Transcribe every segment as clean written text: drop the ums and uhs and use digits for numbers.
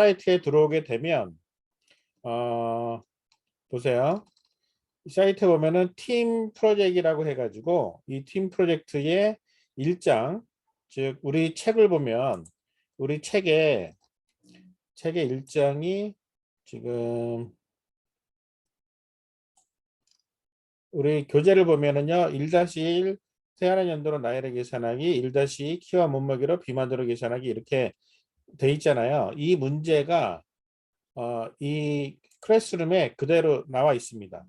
사이트에 들어오게 되면 보세요. 이 사이트 보면은 팀 프로젝트라고 해가지고 이 팀 프로젝트의 일장, 즉 우리 책을 보면 우리 책의 일장이 지금 우리 교재를 보면은요 1-1 태어난 연도로 나이를 계산하기 1-2 키와 몸무게로 비만도를 계산하기 이렇게 돼 있잖아요. 이 문제가 이 클래스룸에 그대로 나와 있습니다.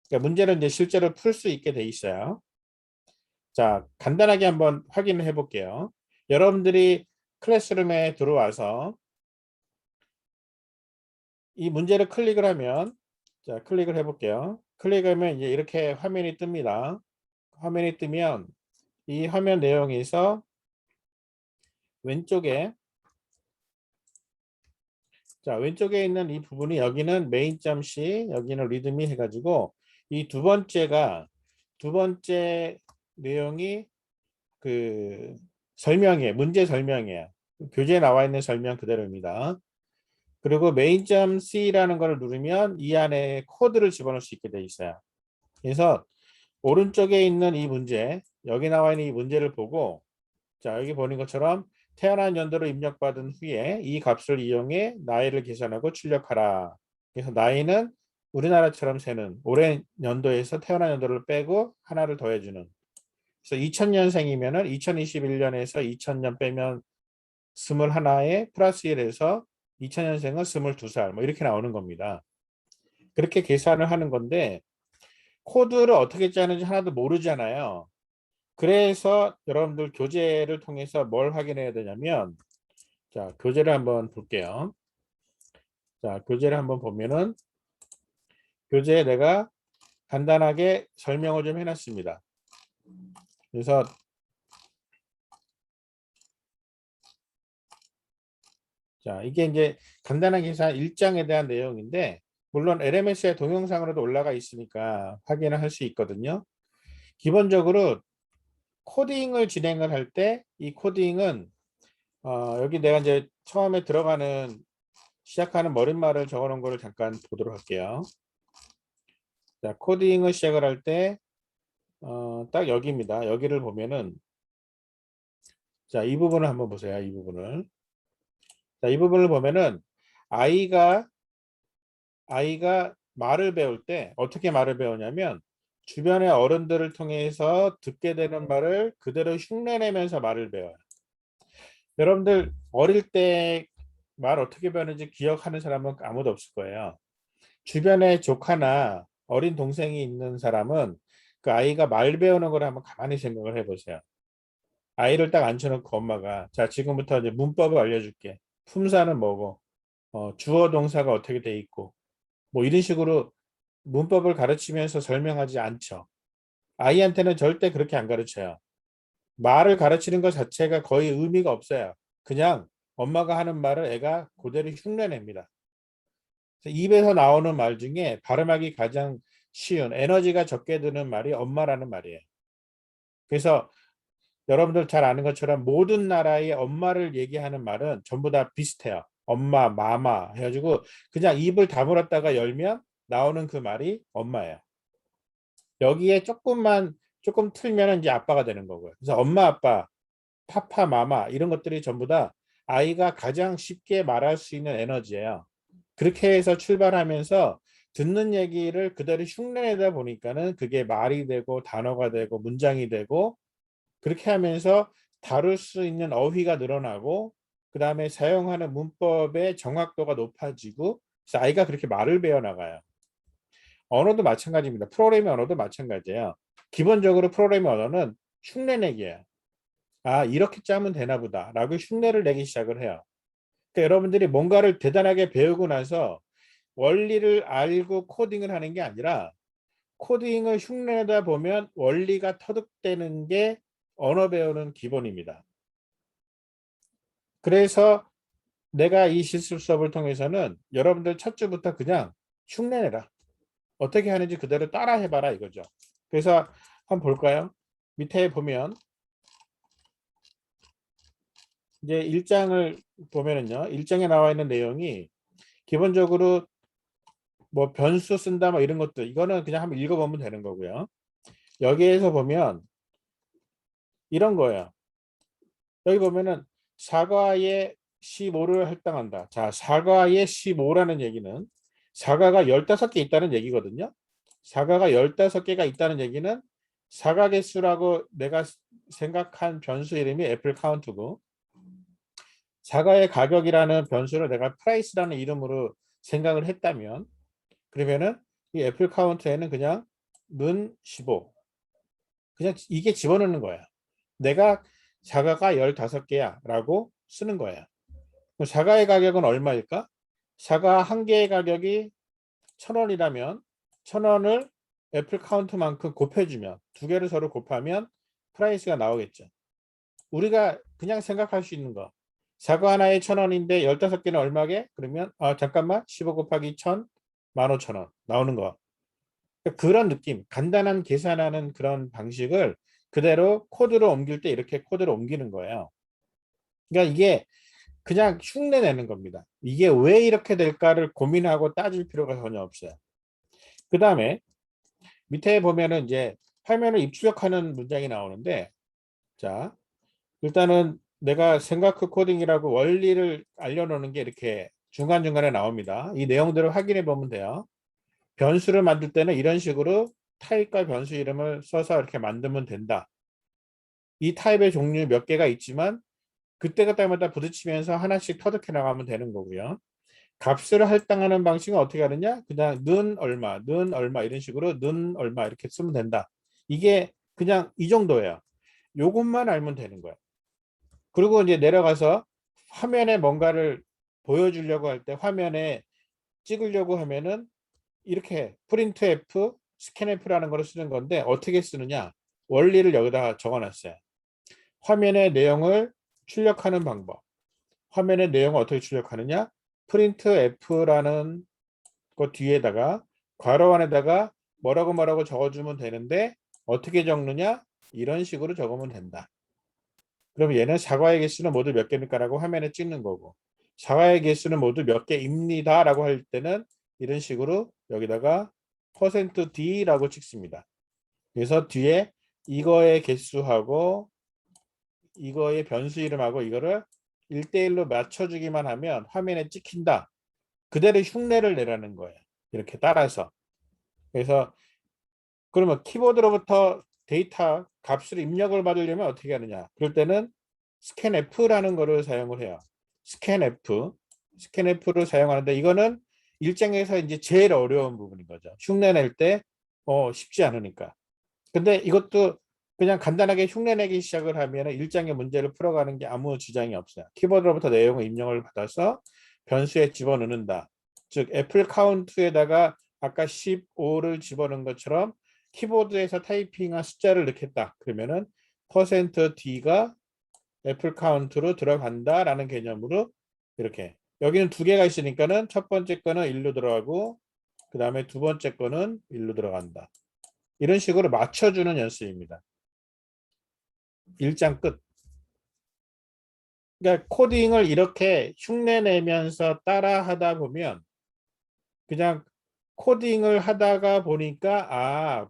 그러니까 문제는 이제 실제로 풀 수 있게 돼 있어요. 자, 간단하게 한번 확인을 해 볼게요. 여러분들이 클래스룸에 들어와서 이 문제를 클릭을 하면, 자, 클릭을 해 볼게요. 클릭하면 이제 이렇게 화면이 뜹니다. 화면이 뜨면 이 화면 내용에서 왼쪽에, 자, 왼쪽에 있는 이 부분이 여기는 main.c, 여기는 readme 해가지고 이 두 번째 내용이 그 설명이에요. 문제 설명이에요. 교재에 나와 있는 설명 그대로입니다. 그리고 main.c라는 걸 누르면 이 안에 코드를 집어넣을 수 있게 돼 있어요. 그래서 오른쪽에 있는 이 문제, 여기 나와 있는 이 문제를 보고, 자, 여기 보는 것처럼 태어난 연도를 입력받은 후에 이 값을 이용해 나이를 계산하고 출력하라. 그래서 나이는 우리나라처럼 세는 올해 연도에서 태어난 연도를 빼고 하나를 더해주는. 그래서 2000년생이면은 2021년에서 2000년 빼면 21에 플러스 1에서 2000년생은 22살 뭐 이렇게 나오는 겁니다. 그렇게 계산을 하는 건데 코드를 어떻게 짜는지 하나도 모르잖아요. 그래서 여러분들 교재를 통해서 뭘 확인해야 되냐면, 자, 교재를 한번 볼게요. 자, 교재를 한번 보면은 교재에 내가 간단하게 설명을 좀 해놨습니다. 그래서 자, 이게 이제 간단한 계산 1장에 대한 내용인데 물론 LMS에 동영상으로도 올라가 있으니까 확인을 할 수 있거든요. 기본적으로 코딩을 진행을 할 때 이 코딩은 여기 내가 이제 처음에 들어가는 시작하는 머릿말을 적어 놓은 거를 잠깐 보도록 할게요. 자, 코딩을 시작을 할 때 딱 여기입니다. 여기를 보면은 자, 이 부분을 한번 보세요. 이 부분을. 자, 이 부분을 보면은 아이가 말을 배울 때 어떻게 말을 배우냐면 주변의 어른들을 통해서 듣게 되는 말을 그대로 흉내내면서 말을 배워요. 여러분들 어릴 때 말 어떻게 배우는지 기억하는 사람은 아무도 없을 거예요. 주변에 조카나 어린 동생이 있는 사람은 그 아이가 말 배우는 걸 한번 가만히 생각을 해보세요. 아이를 딱 앉혀놓고 엄마가 자 지금부터 이제 문법을 알려줄게. 품사는 뭐고 주어 동사가 어떻게 돼 있고 뭐 이런 식으로 문법을 가르치면서 설명하지 않죠. 아이한테는 절대 그렇게 안 가르쳐요. 말을 가르치는 것 자체가 거의 의미가 없어요. 그냥 엄마가 하는 말을 애가 그대로 흉내냅니다. 입에서 나오는 말 중에 발음하기 가장 쉬운 에너지가 적게 드는 말이 엄마라는 말이에요. 그래서 여러분들 잘 아는 것처럼 모든 나라의 엄마를 얘기하는 말은 전부 다 비슷해요. 엄마, 마마 해가지고 그냥 입을 다물었다가 열면 나오는 그 말이 엄마예요. 여기에 조금 틀면 이제 아빠가 되는 거고요. 그래서 엄마, 아빠, 파파, 마마 이런 것들이 전부 다 아이가 가장 쉽게 말할 수 있는 에너지예요. 그렇게 해서 출발하면서 듣는 얘기를 그대로 흉내내다 보니까는 그게 말이 되고 단어가 되고 문장이 되고 그렇게 하면서 다룰 수 있는 어휘가 늘어나고 그 다음에 사용하는 문법의 정확도가 높아지고 그래서 아이가 그렇게 말을 배워나가요. 언어도 마찬가지입니다. 프로그래밍 언어도 마찬가지예요. 기본적으로 프로그래밍 언어는 흉내내기예요. 아, 이렇게 짜면 되나 보다 라고 흉내를 내기 시작을 해요. 그러니까 여러분들이 뭔가를 대단하게 배우고 나서 원리를 알고 코딩을 하는 게 아니라 코딩을 흉내내다 보면 원리가 터득되는 게 언어 배우는 기본입니다. 그래서 내가 이 실습 수업을 통해서는 여러분들 첫 주부터 그냥 흉내내라. 어떻게 하는지 그대로 따라 해봐라 이거죠. 그래서 한번 볼까요? 밑에 보면 이제 일장을 보면은요. 일장에 나와 있는 내용이 기본적으로 뭐 변수 쓴다 뭐 이런 것도 이거는 그냥 한번 읽어보면 되는 거고요. 여기에서 보면 이런 거예요. 여기 보면은 사과의 15를 할당한다. 자, 사과의 15라는 얘기는 사과가 15개 있다는 얘기거든요. 사과가 15개가 있다는 얘기는 사과 개수라고 내가 생각한 변수 이름이 애플 카운트고 사과의 가격이라는 변수를 내가 프라이스라는 이름으로 생각을 했다면 그러면은 이 애플 카운트에는 그냥 는 15 그냥 이게 집어넣는 거야. 내가 사과가 15개야 라고 쓰는 거야. 그럼 사과의 가격은 얼마일까? 사과 한 개의 가격이 1,000원이라면 1,000원을 애플 카운트만큼 곱해주면 두 개를 서로 곱하면 프라이스가 나오겠죠. 우리가 그냥 생각할 수 있는 거. 사과 하나에 1,000원인데 15개는 얼마게? 그러면 잠깐만 15 곱하기 1,000 15,000원 나오는 거. 그런 느낌, 간단한 계산하는 그런 방식을 그대로 코드로 옮길 때 이렇게 코드로 옮기는 거예요. 그러니까 이게 그냥 흉내 내는 겁니다. 이게 왜 이렇게 될까를 고민하고 따질 필요가 전혀 없어요. 그 다음에 밑에 보면은 이제 화면을 입출력하는 문장이 나오는데 자 일단은 내가 생각 코딩이라고 원리를 알려놓는 게 이렇게 중간중간에 나옵니다. 이 내용들을 확인해 보면 돼요. 변수를 만들 때는 이런 식으로 타입과 변수 이름을 써서 이렇게 만들면 된다. 이 타입의 종류 몇 개가 있지만 그때그때마다 부딪히면서 하나씩 터득해 나가면 되는 거고요. 값을 할당하는 방식은 어떻게 하느냐? 그냥 는 얼마 이런 식으로 는 얼마 이렇게 쓰면 된다. 이게 그냥 이 정도예요. 요것만 알면 되는 거예요. 그리고 이제 내려가서 화면에 뭔가를 보여주려고 할 때 화면에 찍으려고 하면은 이렇게 프린트 F, 스캔 F라는 걸 쓰는 건데 어떻게 쓰느냐? 원리를 여기다가 적어놨어요. 화면의 내용을 출력하는 방법. 화면의 내용을 어떻게 출력하느냐? 프린트 F라는 것 뒤에다가 괄호 안에다가 뭐라고 뭐라고 적어주면 되는데 어떻게 적느냐? 이런 식으로 적으면 된다. 그럼 얘는 사과의 개수는 모두 몇 개입니까? 라고 화면에 찍는 거고 사과의 개수는 모두 몇 개입니다. 라고 할 때는 이런 식으로 여기다가 %D라고 찍습니다. 그래서 뒤에 이거의 개수하고 이거의 변수 이름하고 이거를 1대1로 맞춰주기만 하면 화면에 찍힌다. 그대로 흉내를 내라는 거예요. 이렇게 따라서. 그래서 그러면 키보드로부터 데이터 값을 입력을 받으려면 어떻게 하느냐. 그럴 때는 스캔F라는 거를 사용을 해요. 스캔F를 사용하는데 이거는 일정에서 이제 제일 어려운 부분인 거죠. 흉내 낼 때 쉽지 않으니까. 근데 이것도 그냥 간단하게 흉내내기 시작을 하면 일장의 문제를 풀어가는 게 아무 지장이 없어요. 키보드로부터 내용을 입력을 받아서 변수에 집어넣는다. 즉 애플 카운트에다가 아까 15를 집어넣은 것처럼 키보드에서 타이핑한 숫자를 넣겠다. 그러면은 %D가 애플 카운트로 들어간다라는 개념으로 이렇게 여기는 두 개가 있으니까는 첫 번째 거는 1로 들어가고 그 다음에 두 번째 거는 1로 들어간다. 이런 식으로 맞춰주는 연습입니다. 1장 끝. 그러니까 코딩을 이렇게 흉내내면서 따라 하다 보면 그냥 코딩을 하다가 보니까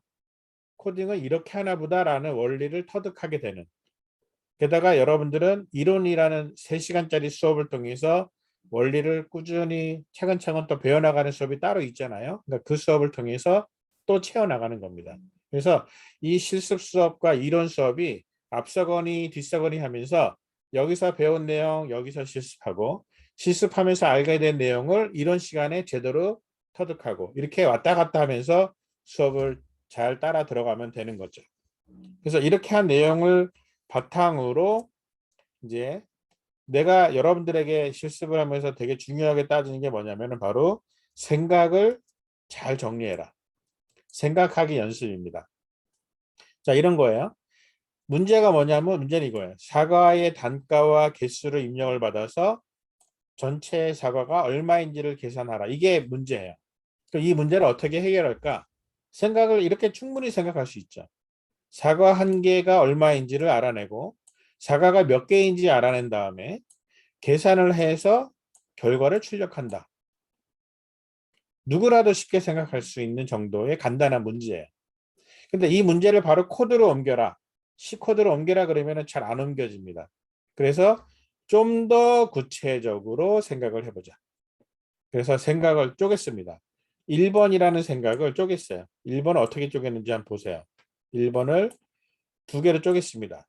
코딩을 이렇게 하나 보다라는 원리를 터득하게 되는. 게다가 여러분들은 이론이라는 3시간짜리 수업을 통해서 원리를 꾸준히 차근차근 또 배워나가는 수업이 따로 있잖아요. 그러니까 그 수업을 통해서 또 채워나가는 겁니다. 그래서 이 실습 수업과 이론 수업이 앞서거니 뒤서거니 하면서 여기서 배운 내용 여기서 실습하고 실습하면서 알게 된 내용을 이론 시간에 제대로 터득하고 이렇게 왔다 갔다 하면서 수업을 잘 따라 들어가면 되는 거죠. 그래서 이렇게 한 내용을 바탕으로 이제 내가 여러분들에게 실습을 하면서 되게 중요하게 따지는 게 뭐냐면 바로 생각을 잘 정리해라. 생각하기 연습입니다. 자, 이런 거예요. 문제가 뭐냐면 문제는 이거예요. 사과의 단가와 개수를 입력을 받아서 전체 사과가 얼마인지를 계산하라. 이게 문제예요. 이 문제를 어떻게 해결할까? 생각을 이렇게 충분히 생각할 수 있죠. 사과 한 개가 얼마인지를 알아내고 사과가 몇 개인지 알아낸 다음에 계산을 해서 결과를 출력한다. 누구라도 쉽게 생각할 수 있는 정도의 간단한 문제예요. 근데 이 문제를 바로 코드로 옮겨라. C 코드로 옮겨라 그러면 잘 안 옮겨집니다. 그래서 좀 더 구체적으로 생각을 해보자. 그래서 생각을 쪼갰습니다. 1번이라는 생각을 쪼갰어요. 1번을 어떻게 쪼갰는지 한번 보세요. 1번을 두 개로 쪼갰습니다.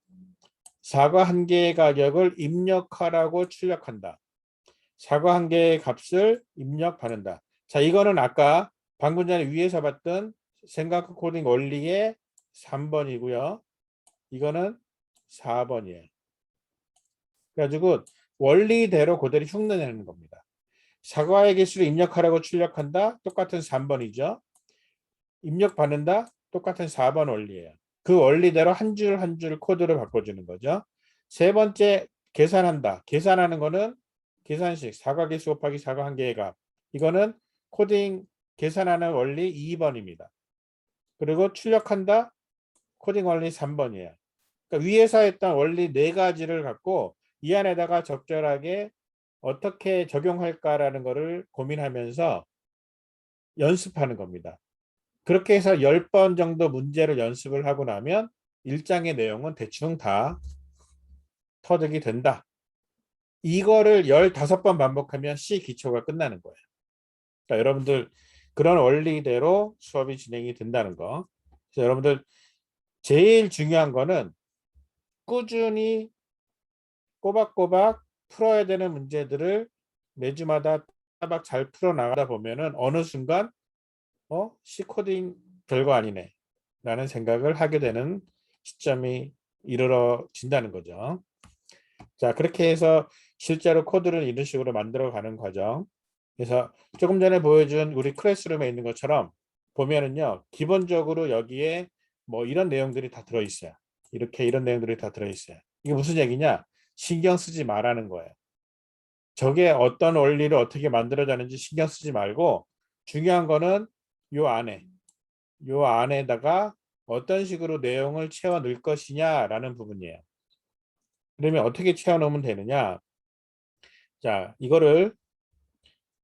사과 한 개의 가격을 입력하라고 출력한다. 사과 한 개의 값을 입력받는다. 자, 이거는 아까 방금 전에 위에서 봤던 생각 코딩 원리의 3번이고요. 이거는 4번이에요. 그래가지고 원리대로 그대로 흉내내는 겁니다. 사과의 개수를 입력하라고 출력한다. 똑같은 3번이죠. 입력받는다. 똑같은 4번 원리예요. 그 원리대로 한 줄 한 줄 코드를 바꿔주는 거죠. 세 번째 계산한다. 계산하는 거는 계산식 사과 개수 곱하기 사과 한 개의 값. 이거는 코딩 계산하는 원리 2번입니다. 그리고 출력한다. 코딩 원리 3번이에요. 그러니까 위에서 했던 원리 네 가지를 갖고 이 안에다가 적절하게 어떻게 적용할까라는 것을 고민하면서 연습하는 겁니다. 그렇게 해서 10번 정도 문제를 연습을 하고 나면 1장의 내용은 대충 다 터득이 된다. 이거를 15번 반복하면 C 기초가 끝나는 거예요. 그러니까 여러분들 그런 원리대로 수업이 진행이 된다는 거. 그래서 여러분들 제일 중요한 거는 꾸준히 꼬박꼬박 풀어야 되는 문제들을 매주마다 따박 잘 풀어 나가다 보면은 어느 순간 C 코딩 별거 아니네 라는 생각을 하게 되는 시점이 이르러진다는 거죠. 자, 그렇게 해서 실제로 코드를 이런 식으로 만들어 가는 과정. 그래서 조금 전에 보여준 우리 클래스룸에 있는 것처럼 보면은요, 기본적으로 여기에 뭐 이런 내용들이 다 들어있어요. 이렇게 이런 내용들이 다 들어있어요. 이게 무슨 얘기냐? 신경 쓰지 말라는 거예요. 저게 어떤 원리를 어떻게 만들어자는지 신경 쓰지 말고 중요한 거는 요 안에다가 어떤 식으로 내용을 채워 넣을 것이냐라는 부분이에요. 그러면 어떻게 채워 넣으면 되느냐? 자, 이거를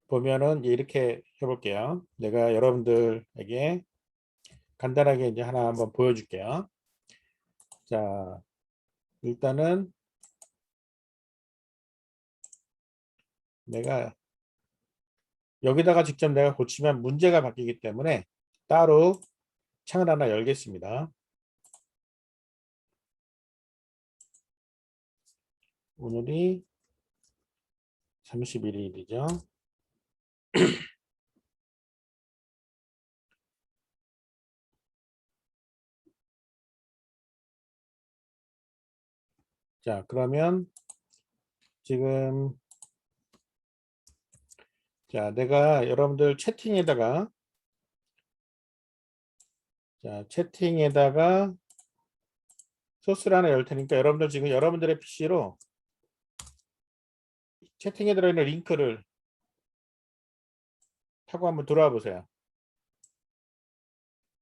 보면은 이렇게 해볼게요. 내가 여러분들에게 간단하게 이제 하나 한번 보여줄게요. 자, 일단은 내가 여기다가 직접 내가 고치면 문제가 바뀌기 때문에 따로 창을 하나 열겠습니다. 오늘이 31일이죠. 자, 그러면 지금 자, 내가 여러분들 채팅에다가 소스를 하나 열 테니까 여러분들 지금 여러분들의 PC로 채팅에 들어있는 링크를 타고 한번 들어와 보세요.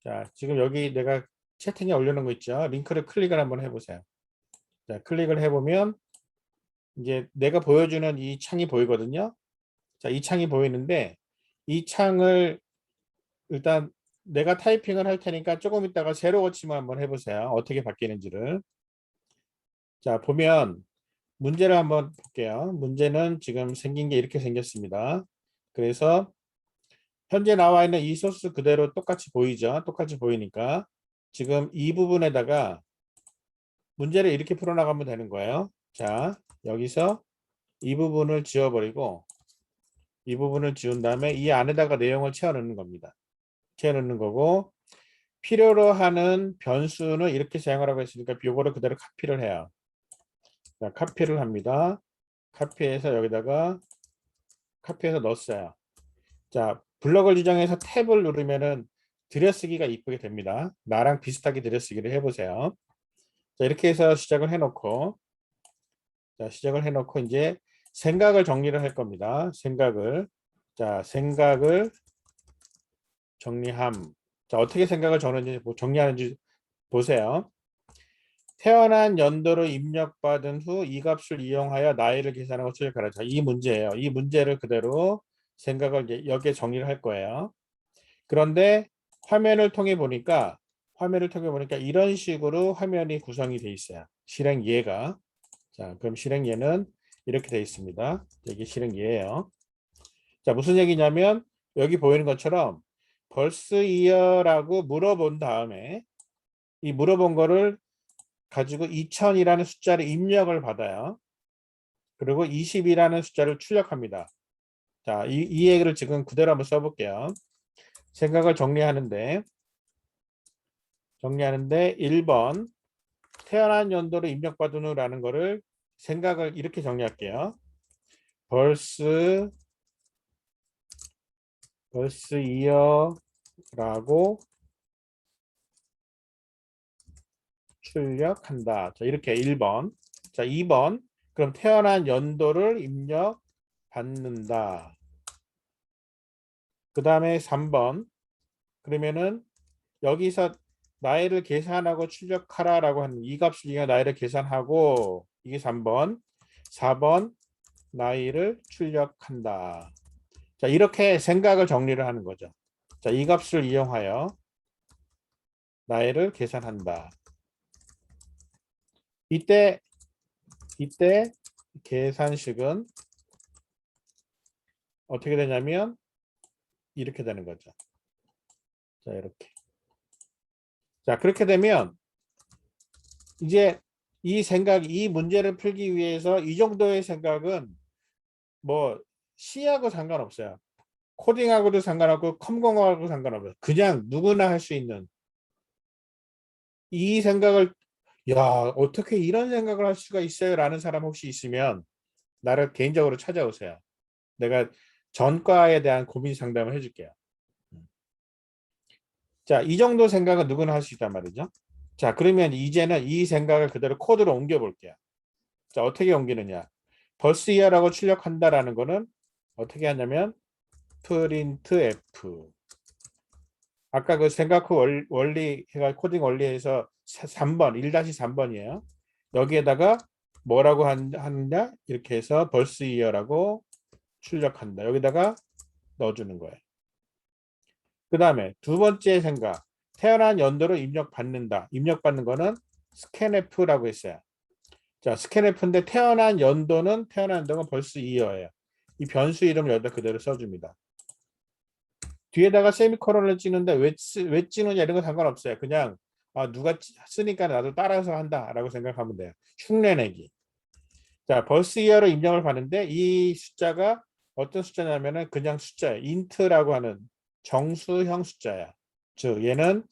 자, 지금 여기 내가 채팅에 올려놓은 거 있죠? 링크를 클릭을 한번 해보세요. 자, 클릭을 해보면 이제 내가 보여주는 이 창이 보이거든요. 자, 이 창이 보이는데 이 창을 일단 내가 타이핑을 할 테니까 조금 있다가 세로 고침을 한번 해보세요. 어떻게 바뀌는지를. 자, 보면 문제를 한번 볼게요. 문제는 지금 생긴 게 이렇게 생겼습니다. 그래서 현재 나와 있는 이 소스 그대로 똑같이 보이죠? 똑같이 보이니까 지금 이 부분에다가 문제를 이렇게 풀어나가면 되는 거예요. 자, 여기서 이 부분을 지워버리고 이 부분을 지운 다음에 이 안에다가 내용을 채워 넣는 겁니다. 채워 넣는 거고 필요로 하는 변수는 이렇게 사용하라고 했으니까 요거를 그대로 카피를 해요. 자, 카피를 합니다. 카피해서 여기다가 카피해서 넣었어요. 자, 블럭을 지정해서 탭을 누르면은 들여쓰기가 이쁘게 됩니다. 나랑 비슷하게 들여쓰기를 해보세요. 자, 이렇게 해서 시작을 해놓고 자, 시작을 해놓고 이제 생각을 정리를 할 겁니다. 생각을 정리함. 자, 어떻게 생각을 정리하는지 보세요. 태어난 연도로 입력받은 후 이 값을 이용하여 나이를 계산하고 출력하라. 자, 이 문제예요. 이 문제를 그대로 생각을 여기에 정리를 할 거예요. 그런데 화면을 통해 보니까 이런 식으로 화면이 구성이 돼 있어요. 실행 예가. 자, 그럼 실행 예는 이렇게 돼 있습니다. 이게 실행 예예요. 자, 무슨 얘기냐면 여기 보이는 것처럼 벌스 이어라고 물어본 다음에 이 물어본 거를 가지고 2000이라는 숫자를 입력을 받아요. 그리고 20이라는 숫자를 출력합니다. 자, 이 얘기를 지금 그대로 한번 써볼게요. 생각을 정리하는데 1번 태어난 연도로 입력받은 후라는 거를 생각을 이렇게 정리할게요. 벌스 이어라고 출력한다. 자, 이렇게 1번. 자, 2번. 그럼 태어난 연도를 입력 받는다. 그 다음에 3번. 그러면은 여기서 나이를 계산하고 출력하라라고 하는 이 값을 이용해 나이를 계산하고 이게 3번. 4번 나이를 출력한다. 자, 이렇게 생각을 정리를 하는 거죠. 자, 이 값을 이용하여 나이를 계산한다. 이때 계산식은 어떻게 되냐면 이렇게 되는 거죠. 자, 이렇게. 자, 그렇게 되면 이제 이 문제를 풀기 위해서 이 정도의 생각은 뭐 C하고 상관없어요. 코딩하고도 상관없고 컴공하고 상관없어요. 그냥 누구나 할 수 있는 이 생각을 야, 어떻게 이런 생각을 할 수가 있어요? 라는 사람 혹시 있으면 나를 개인적으로 찾아오세요. 내가 전과에 대한 고민 상담을 해줄게요. 자, 이 정도 생각은 누구나 할 수 있단 말이죠. 자, 그러면 이제는 이 생각을 그대로 코드로 옮겨 볼게요. 자, 어떻게 옮기느냐? 벌스 이어라고 출력한다라는 거는 어떻게 하냐면 프린트 f. 아까 그 생각 후 원리 해가 코딩 원리에서 3번 1-3번이에요. 여기에다가 뭐라고 하느냐? 이렇게 해서 벌스 이어라고 출력한다. 여기다가 넣어주는 거예요. 그 다음에 두 번째 생각. 태어난 연도로 입력받는다. 입력받는 거는 스캔f라고 했어요. 자, 스캔f인데 태어난 연도는 벌써 이어예요. 이 변수 이름을 여기다 그대로 써줍니다. 뒤에다가 세미코론을 찍는데 왜 찍느냐 이런 거 상관없어요. 그냥 누가 쓰니까 나도 따라서 한다라고 생각하면 돼요. 흉내내기. 자, 벌스 이어로 입력을 받는데 이 숫자가 어떤 숫자냐면은 그냥 숫자예요. 인트라고 하는 정수형 숫자야. 즉 얘는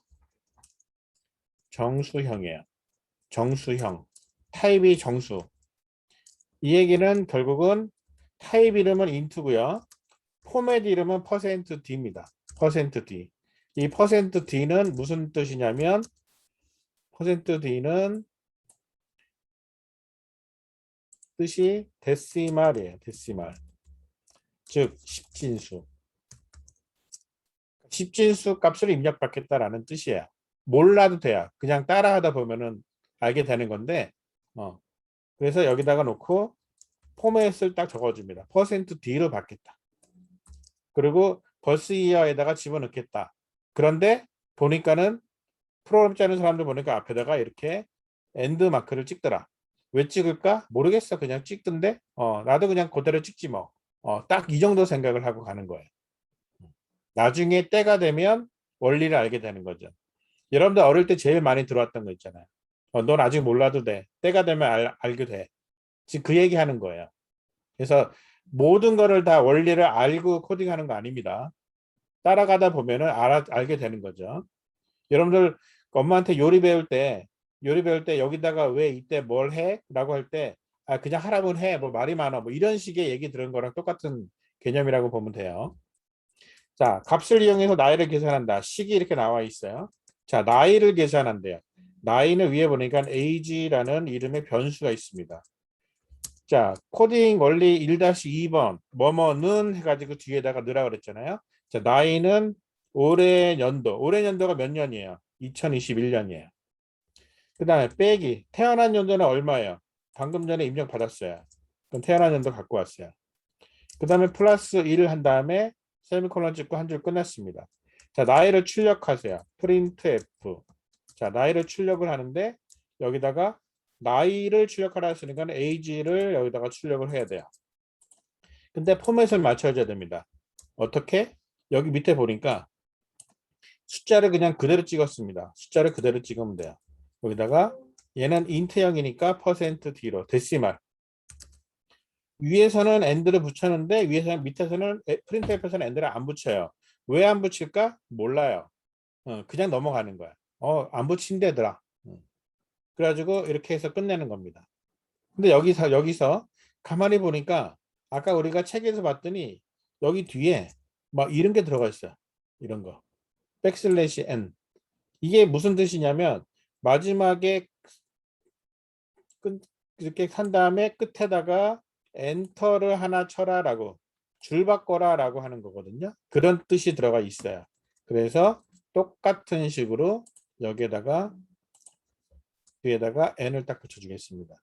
정수형이에요. 정수형. 타입이 정수. 이 얘기는 결국은 타입 이름은 인트고요. 포맷 이름은 %d입니다. %d. 이 %d는 무슨 뜻이냐면 %d는 뜻이 데시말이에요. 데시말. 즉 십진수. 십진수 값을 입력받겠다라는 뜻이에요. 몰라도 돼요. 그냥 따라하다 보면은 알게 되는 건데 그래서 여기다가 놓고 포맷을 딱 적어줍니다. %d로 받겠다. 그리고 벌스 이어에다가 집어넣겠다. 그런데 보니까는 프로그램 짜는 사람들 보니까 앞에다가 이렇게 엔드 마크를 찍더라. 왜 찍을까? 모르겠어. 그냥 찍던데 나도 그냥 그대로 찍지 뭐. 딱 이 정도 생각을 하고 가는 거예요. 나중에 때가 되면 원리를 알게 되는 거죠. 여러분들 어릴 때 제일 많이 들어왔던 거 있잖아요. 넌 아직 몰라도 돼. 때가 되면 알게 돼. 지금 그 얘기 하는 거예요. 그래서 모든 거를 다 원리를 알고 코딩하는 거 아닙니다. 따라가다 보면은 알게 되는 거죠. 여러분들 엄마한테 요리 배울 때 여기다가 왜 이때 뭘 해? 라고 할 때 그냥 하라면 해. 뭐 말이 많아. 뭐 이런 식의 얘기 들은 거랑 똑같은 개념이라고 보면 돼요. 자, 값을 이용해서 나이를 계산한다. 식이 이렇게 나와 있어요. 자, 나이를 계산한대요. 나이는 위에 보니까 age라는 이름의 변수가 있습니다. 자, 코딩 원리 1-2번 뭐뭐는 해가지고 뒤에다가 넣으라 그랬잖아요. 자, 나이는 올해 연도가 몇 년이에요? 2021년이에요. 그 다음에 빼기. 태어난 연도는 얼마예요? 방금 전에 입력 받았어요. 그럼 태어난 연도 갖고 왔어요. 그 다음에 플러스 1을 한 다음에 세미콜론 찍고 한 줄 끝났습니다. 자, 나이를 출력하세요. 프린트 F. 자, 나이를 출력을 하는데 여기다가 나이를 출력하라 했으니까 age를 여기다가 출력을 해야 돼요. 근데 포맷을 맞춰줘야 됩니다. 어떻게? 여기 밑에 보니까 숫자를 그냥 그대로 찍었습니다. 숫자를 그대로 찍으면 돼요. 여기다가 얘는 인트형이니까 %D로 데시말. 위에서는 end를 붙였는데 위에서는 밑에서는 프린트F에서는 end를 안 붙여요. 왜 안 붙일까? 몰라요. 그냥 넘어가는 거야. 안 붙인대더라. 그래가지고 이렇게 해서 끝내는 겁니다. 근데 여기서 가만히 보니까 아까 우리가 책에서 봤더니 여기 뒤에 막 이런 게 들어가 있어요. 이런 거. 백슬래시 n. 이게 무슨 뜻이냐면 마지막에 이렇게 한 다음에 끝에다가 엔터를 하나 쳐라라고 줄 바꿔라라고 하는 거거든요. 그런 뜻이 들어가 있어요. 그래서 똑같은 식으로 여기에다가 뒤에다가 n을 딱 붙여주겠습니다.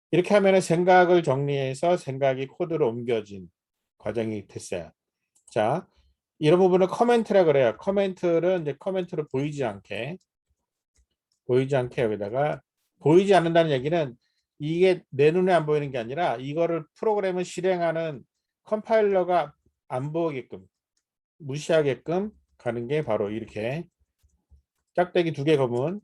이렇게 하면 생각을 정리해서 생각이 코드로 옮겨진 과정이 됐어요. 자, 이런 부분을 커멘트라 그래요. 커멘트를 이제 커멘트로 보이지 않게 여기다가 보이지 않는다는 얘기는 이게 내 눈에 안 보이는 게 아니라 이거를 프로그램을 실행하는 컴파일러가 안 보이게끔 무시하게끔 가는 게 바로 이렇게 짝대기 두 개 검은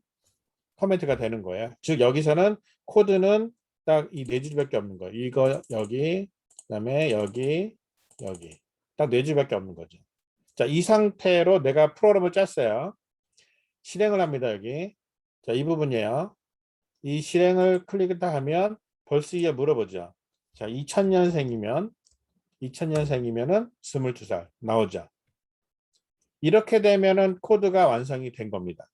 커멘트가 되는 거예요. 즉 여기서는 코드는 딱 이 네 줄밖에 없는 거예요. 이거 여기 그다음에 여기 딱 네 줄밖에 없는 거죠. 자, 이 상태로 내가 프로그램을 짰어요. 실행을 합니다. 여기. 자, 이 부분이에요. 이 실행을 클릭했다 하면 벌써 이게 물어보죠. 자, 2000년생이면은 22살 나오죠. 이렇게 되면은 코드가 완성이 된 겁니다.